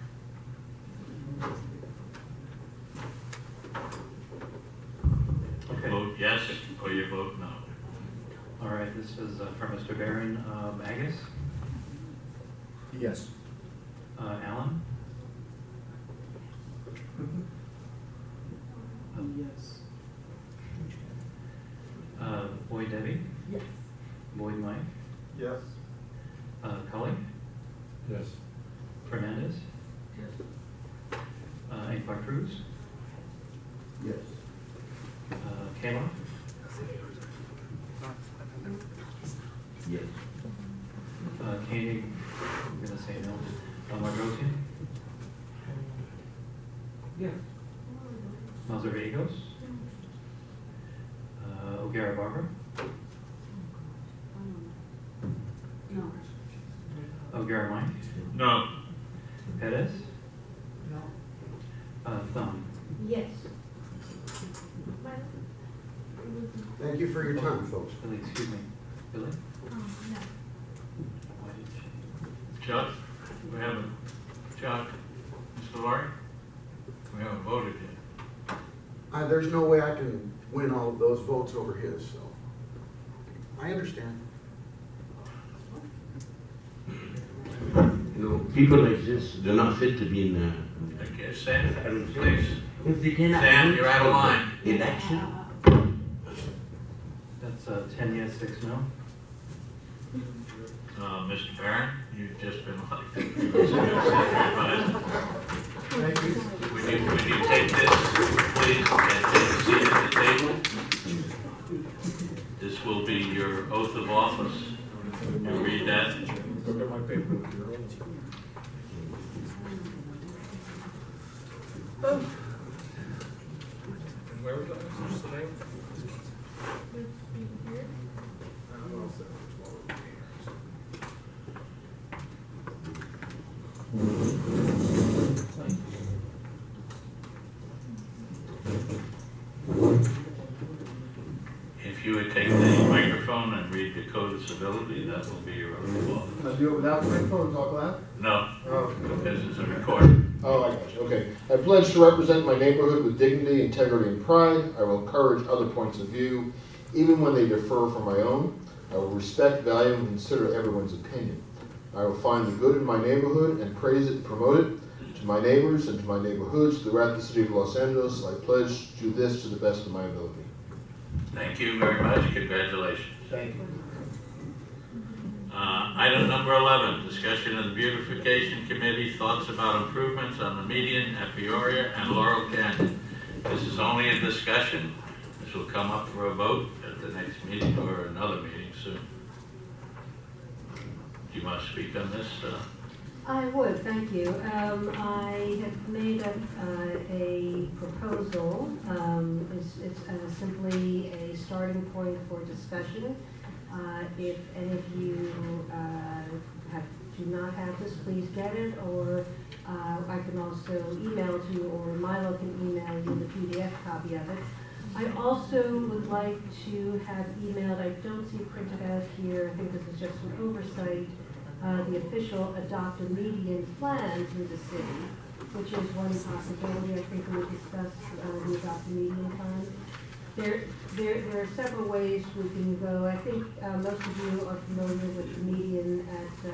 Okay. Vote yes or you vote no. All right, this is for Mr. Barron. Agus? Yes. Alan? Yes. Boyd Debbie? Yes. Boyd Mike? Yes. Cully? Yes. Fernandez? Yes. Ankbar Cruz? Yes. Kayla? Yes. Koenig, I'm gonna say no. Margosian? Yes. Mazariegos? O'Gara Barber? No. O'Gara Mike? No. Perez? No. Thumb? Yes. Thank you for your time, folks. Billy, excuse me. Billy? No. Why did she? Chuck? We haven't. Chuck? Mr. Loring? We haven't voted yet. There's no way I can win all of those votes over his, so I understand. You know, people like this, they're not fit to be in Okay, stand, please. If they cannot. Sam, wait you're out of for the line. Election. That's 10 yes, 6 no. Mr. Barron, you've just been elected. Thank you. Would you take this, please, and take a seat at the table? This will be your oath of office. You read that. Look at my paper. Where was that? What's the name? If you would take the microphone and read the code of civility, that will be your oath of office. Can I do it without the microphone and talk loud? No, Oh. because it's a recording. Oh, I got you, okay. I pledge to represent my neighborhood with dignity, integrity, and pride. I will encourage other points of view, even when they differ from my own. I will respect, value, and consider everyone's opinion. I will find the good in my neighborhood and praise it and promote it. To my neighbors and to my neighborhoods throughout the city of Los Angeles, I pledge to do this to the best of my ability. Thank you very much. Congratulations. Thank you. Item number 11, discussion of the beautification committee, thoughts about improvements on the median at Peoria and Laurel Canyon. This is only a discussion. This will come up for a vote at the next meeting or another meeting soon. Do you want to speak on this? I would, thank you. I have made a proposal. It's simply a starting point for discussion. If any of you do not have this, please get it, or I can also email it to you, or Milo can email you the PDF copy of it. I also would like to have emailed, I don't see printed out here, I think this is just an oversight, the official adopt a median plan through the city, which is one possibility. I think we discussed the adopt a median plan. There are several ways we can go. I think most of you are familiar with the median at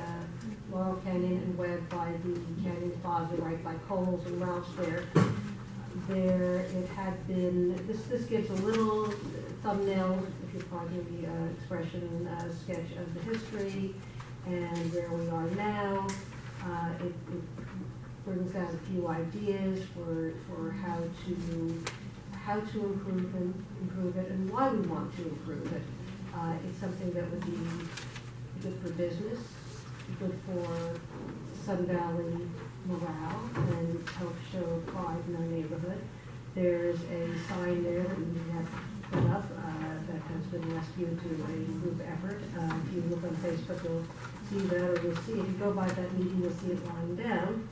Laurel Canyon and Webb by the Canyon Plaza, right by Kohl's and Ralph's there. It had been, this gives a little thumbnail, if you pardon the expression, sketch of the history and where we are now. It brings out a few ideas for how to improve it and why we want to improve it. It's something that would be good for business, good for Sun Valley morale, and help show pride in our neighborhood. There's a sign there that we have put up that has been rescued through a group effort. If you look on Facebook, you'll see that, or you'll see, if you go by that meeting, you'll see it lying down.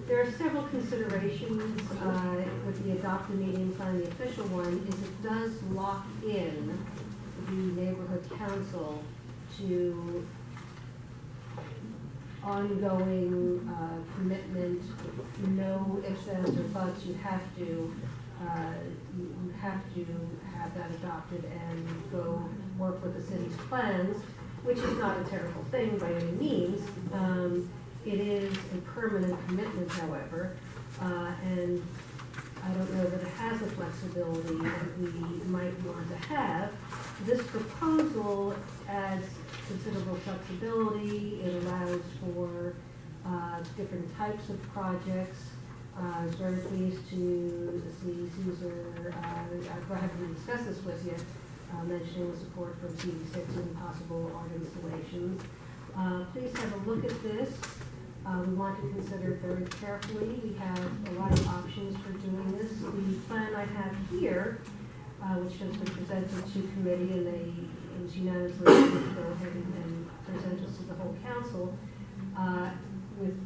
There are several considerations with the Adopt a Median Plan. The official one is it does lock in the neighborhood council to ongoing commitment, no ifs, ands, or buts. You have to have that adopted and go work with the city's plans, which is not a terrible thing by any means. It is a permanent commitment, however, and I don't know that it has the flexibility that we might want to have. This proposal adds considerable flexibility. It allows for different types of projects. I was very pleased to see Caesar, I haven't discussed this with you, mentioning support from CD6 and possible art installations. Please have a look at this. We want to consider it very carefully. We have a lot of options for doing this. The plan I have here, which has been presented to committee, and it was unanimously to go ahead and present this to the whole council, with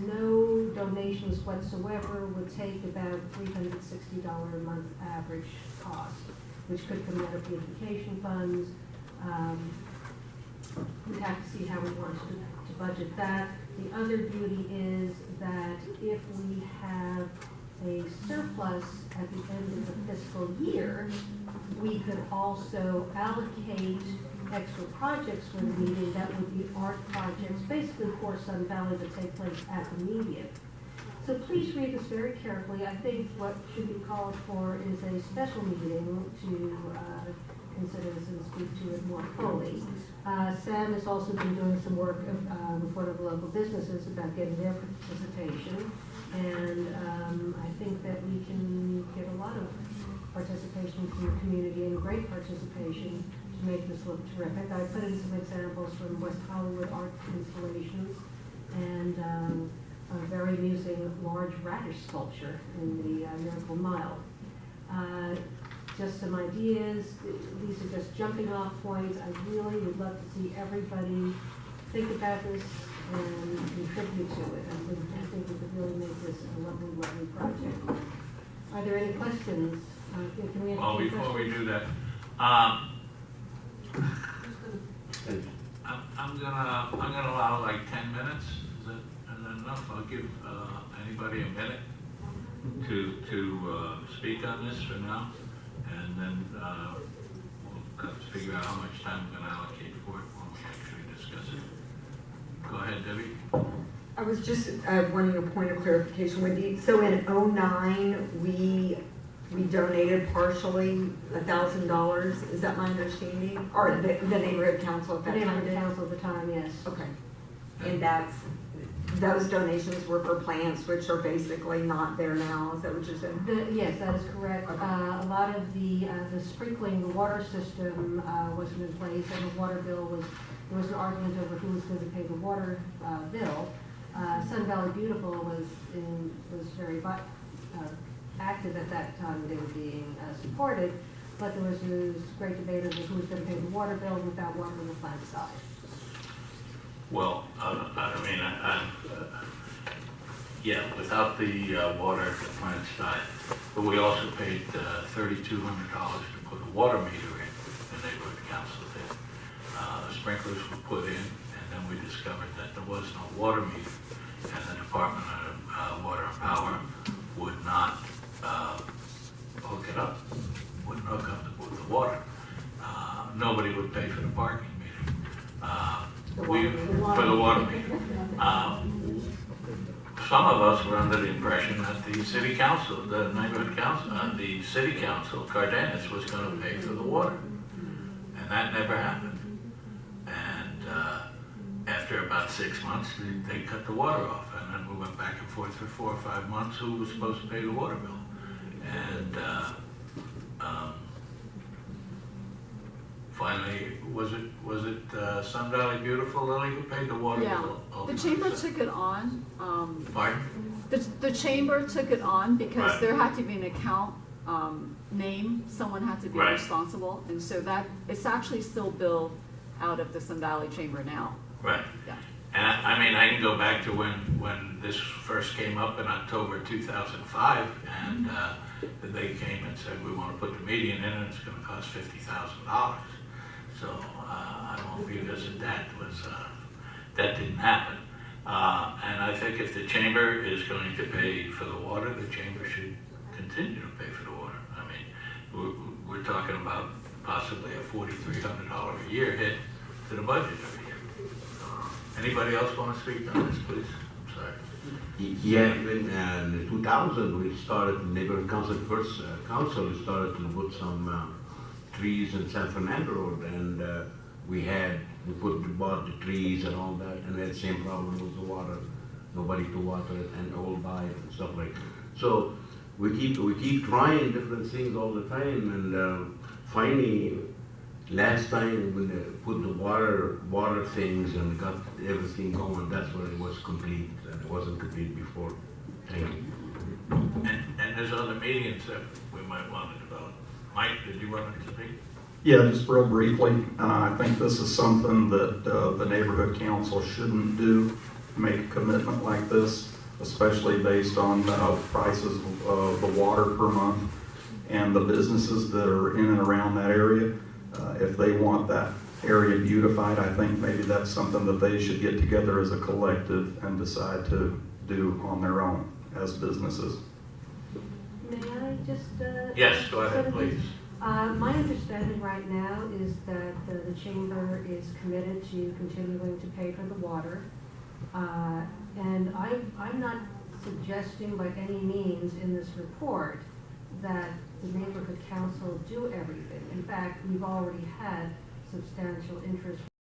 no donations whatsoever, would take about $360 a month average cost, which could come out of beautification funds. We'd have to see how we want to budget that. The other beauty is that if we have a surplus at the end of the fiscal year, we could also allocate extra projects for the median that would be art projects, basically for Sun Valley, that take place at the median. So please read this very carefully. I think what should be called for is a special meeting to consider this and speak to it more fully. Sam has also been doing some work with one of the local businesses about getting their participation. And I think that we can get a lot of participation from the community and great participation to make this look terrific. I put in some examples from West Hollywood art installations and a very amusing large radish sculpture in the Miracle Mile. Just some ideas. These are just jumping off points. I really would love to see everybody think about this and contribute to it. I think we could really make this a lovely, lovely project. Are there any questions? Can we Well, entertain before we questions? do that, I'm gonna allow like 10 minutes. Is that enough? I'll give anybody a minute to speak on this for now, and then we'll have to figure out how much time we're gonna allocate for it when we actually discuss it. Go ahead, Debbie. I was just wanting a point of clarification, Wendy. So in '09, we donated partially $1,000. Is that my understanding? Or the neighborhood council at that The time neighborhood did? council at the time, yes. Okay. And those donations were for plants, which are basically not there now. Is that what you're saying? Yes, that is correct. A lot of the sprinkling, the water system wasn't in place, and the water bill was, there was an argument over who was going to pay the water bill. Sun Valley Beautiful was very active at that time. They were being supported, but there was this great debate over who was going to pay the water bill without water on the plant side. Well, yeah, without the water at the plant side, but we also paid $3,200 to put a water meter in. The neighborhood council did. The sprinklers were put in, and then we discovered that there was no water meter, and the Department of Water and Power would not hook it up, wouldn't hook up with the water. Nobody would pay for the parking meter. For the water meter. Some of us were under the impression that the city council, the neighborhood council, the city council, Cardenas, was going to pay for the water. And that never happened. And after about 6 months, they cut the water off. And then we went back and forth for 4 or 5 months who was supposed to pay the water bill. And finally, was it Sun Valley Beautiful, Lily, who paid the water bill? The chamber took it on. Pardon? The chamber took it on because Right. there had to be an account name, someone had to be Right. responsible, and so that, it's actually still billed out of the Sun Valley Chamber now. Right. Yeah. And I can go back to when this first came up in October 2005, and they came and said, we want to put the median in, and it's going to cost $50,000. So I won't revisit that. That didn't happen. And I think if the chamber is going to pay for the water, the chamber should continue to pay for the water. I mean, we're talking about possibly a $4,300 a year hit to the budget every year. Anybody else want to speak on this, please? I'm sorry. Yeah, in 2000, we started, the neighborhood council, first council, we started to put some trees in San Fernando Road, and we bought the trees and all that, and we had the same problem with the water, nobody to water it, and all died and stuff like that. So we keep trying different things all the time, and finally, last time when they put the water things and got everything going, that's when it was complete, and it wasn't complete before. Thank you. And there's other meetings that we might want to develop. Mike, did you want to speak? Yeah, just real briefly, I think this is something that the neighborhood council shouldn't do, make a commitment like this, especially based on prices of the water per month and the businesses that are in and around that area. If they want that area beautified, I think maybe that's something that they should get together as a collective and decide to do on their own as businesses. May I just? Yes, go ahead, sort of- please. My understanding right now is that the chamber is committed to continuing to pay for the water. And I'm not suggesting by any means in this report that the neighborhood council do everything. In fact, we've already had substantial interest